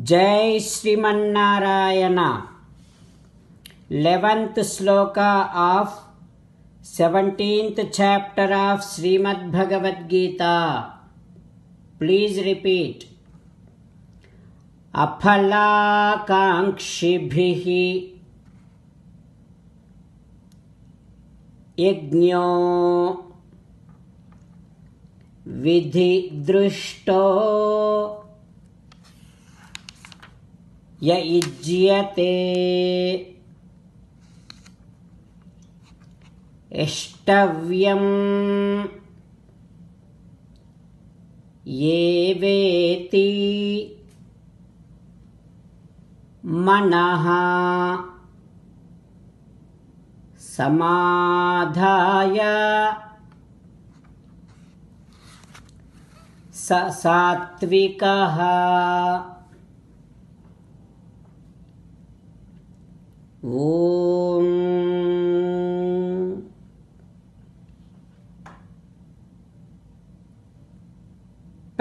జై Srimannarayana. 11th sloka of 17th chapter of Srimad Bhagavad Gita. Please repeat. Aphalakankshibhihi yajño vidhi drushto यज्यते इष्टव्यं ये वेति मनः समाधाय स सात्विकः. Om.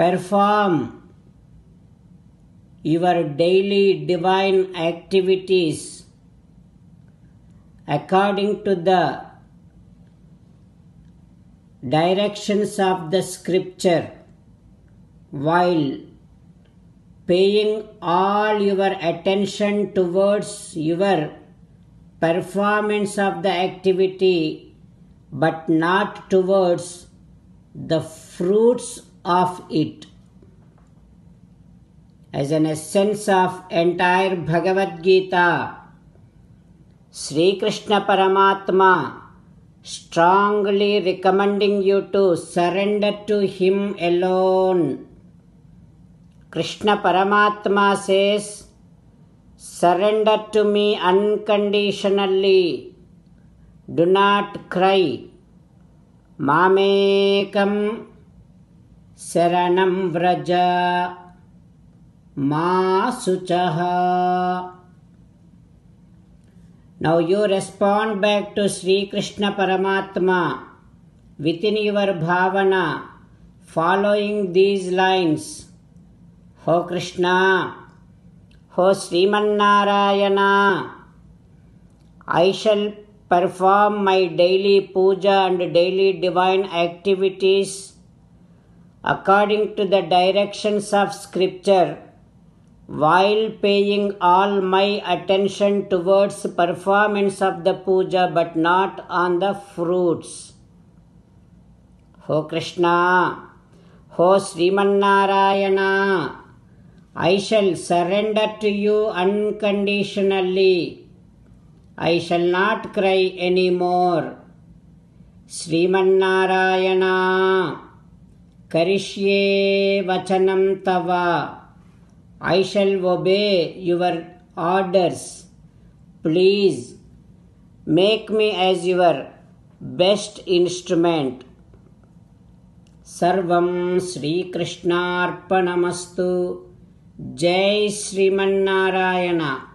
Perform your daily divine activities according to the directions of the scripture, while paying all your attention towards your performance of the activity, but not towards the fruits of it. As an essence of entire Bhagavad Gita, Sri Krishna Paramatma strongly recommending you to surrender to Him alone. Krishna Paramatma says, surrender to me unconditionally. Do not cry. Mamekam saranam vraja ma suchaha. Now you respond back to Sri Krishna Paramatma within your bhavana, following these lines. Ho Krishna, Ho Srimannarayana, I shall perform my daily puja and daily divine activities according to the directions of scripture, while paying all my attention towards performance of the puja but not on the fruits. Ho Krishna, Ho Srimannarayana, I shall surrender to you unconditionally. I shall not cry anymore. Srimannarayana, karishye vachanam tava. I shall obey your orders. Please make me as your best instrument. Sarvam Sri Krishnarpanamastu. Jai Srimannarayana.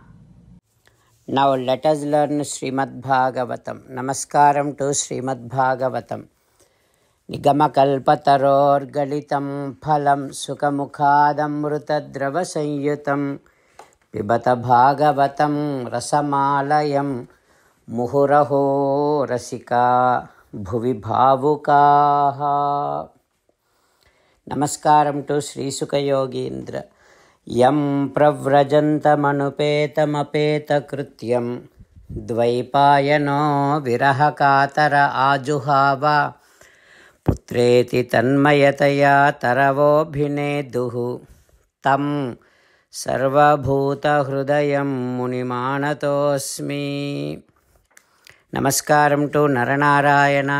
Now let us learn Srimad Bhagavatam. Namaskaram to Srimad Bhagavatam. Nigamakalpataror galitam phalam sukamukhadamrutadrava sanyutam pibata bhagavatam rasamalayam muhuraho rasika bhuvi bhavukaha. Namaskaram to Sri Sukha Yogindra. Yam pravrajantamανupētamapētakrutyam dvaipāyano virahakātara ājuhāva putrēti tanmayataya taravobhineduhu tam sarvabhūtahridayam munimanatosmi. Namaskaram to Naranarayana,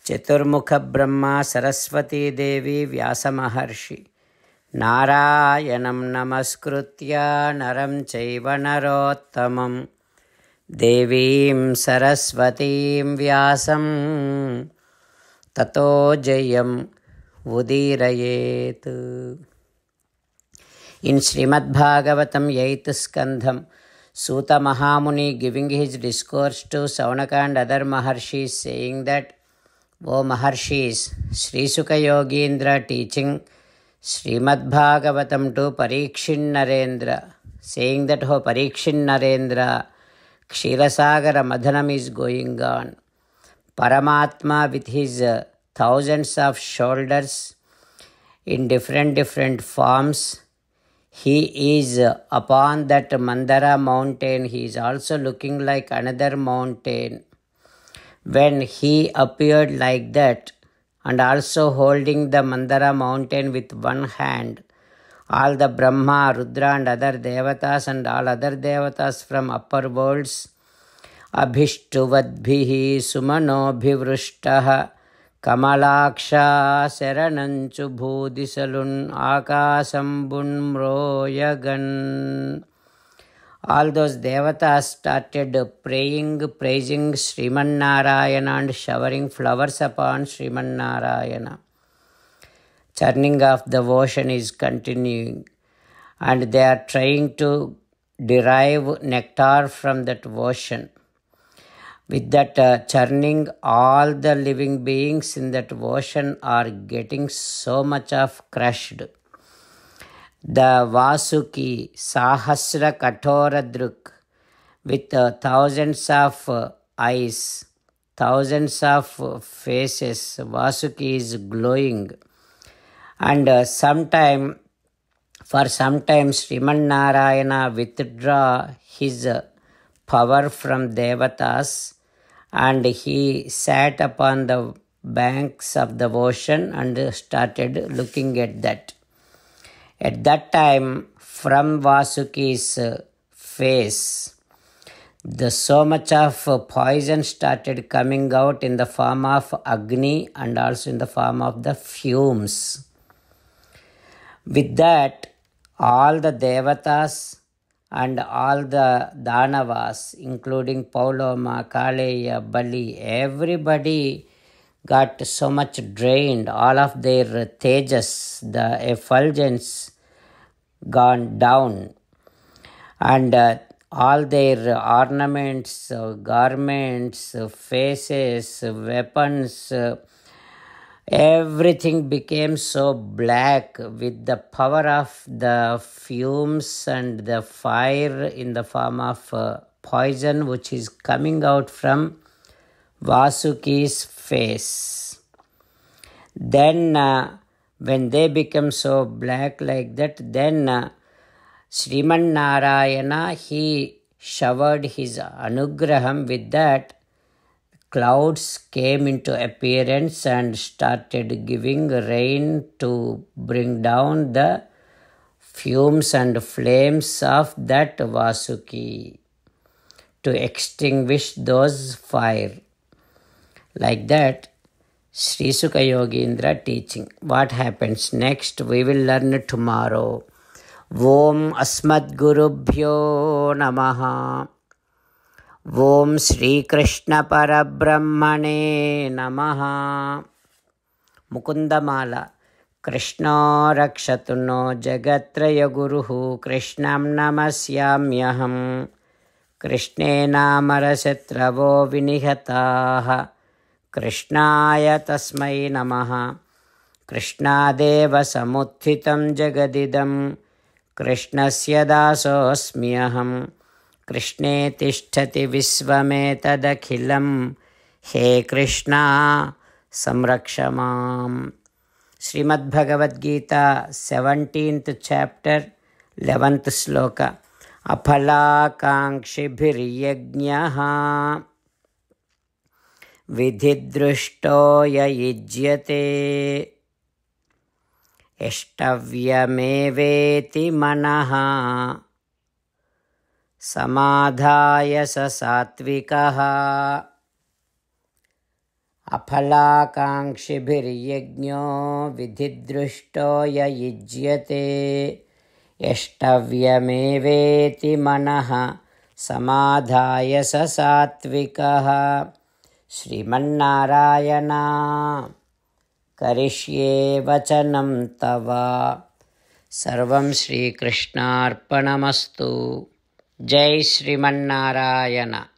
Chaturmukha Brahma, Saraswati Devi, Vyasa Maharshi. Narayanam namaskritya naram chaiva narottamam devim saraswatim vyasam tato jayam udirayet. In Srimad Bhagavatam 8th Skandham, Suta Mahamuni giving his discourse to Saunaka and other Maharshis, saying that, O Maharshis, Sri Sukha Yogindra teaching Srimad to Parikshit Narendra, saying that, "Oh Parikshit Narendra, Kshirasagara Madhanam is going on. Paramatma with his thousands of shoulders in different forms, he is upon that Mandara mountain. He is also looking like another mountain. When he appeared like that, and also holding the Mandara mountain with one hand, all the Brahma, Rudra and other devatas and all other devatas from upper worlds, Abhishtuvadbhihi Sumanobhivrushtah Kamalaksha Serananchu Bhudisalun Akasambun Mroyagan. All those devatas started praying, praising Sriman Narayana and showering flowers upon Sriman Narayana. Churning of the ocean is continuing, and they are trying to derive nectar from that ocean. With that churning, all the living beings in that ocean are getting so much of crushed. The Vasuki, Sahasra Kathora Druk, with thousands of eyes, thousands of faces, Vasuki is glowing. And for some time, Sriman Narayana withdraw his power from devatas, and he sat upon the banks of the ocean and started looking at that. At that time, from Vasuki's face, so much of poison started coming out in the form of Agni and also in the form of the fumes. With that, all the devatas and all the Danavas, including Pauloma, Kaleya, Bali, everybody got so much drained, all of their tejas, the effulgence gone down, and all their ornaments, garments, faces, weapons, everything became so black with the power of the fumes and the fire in the form of poison which is coming out from Vasuki's face. Then when they become so black like that, then Sriman Narayana, he showered his anugraham. With that, clouds came into appearance and started giving rain to bring down the fumes and flames of that Vasuki, to extinguish those fire. Like that, Sri Sukha Yogindra teaching. What happens next, we will learn tomorrow. Om Asmad Gurubhyo Namaha. Om Sri Krishna Parabrahmane Namaha. Mukundamala. Krishna Rakshatu no Jagatraya Guruhu Krishnam Namasyamyaham. Krishnena Marasetravo Vinihataha. Krishnaya Tasmai Namaha. Krishnadeva Samuthitam Jagadidam. Krishnasya Dasosmyaham. Krishne Tishtati Visvametadakhilam. He Krishna Samrakshamam. Srimad Bhagavad Gita, 17th chapter, 11th sloka. Aphalakankshibhiryajnaha vidhidrushto yayijyate ishtavyameveti manaha samadhaya sa satvikaha. Aphalakankshibhiryajno vidhidrushto yayijyate ishtavyameveti manaha samadhaya sa satvikaha. Srimannarayana karishye vachanam tava. Sarvam Shri Krishnarpanamastu. Jai Srimannarayana.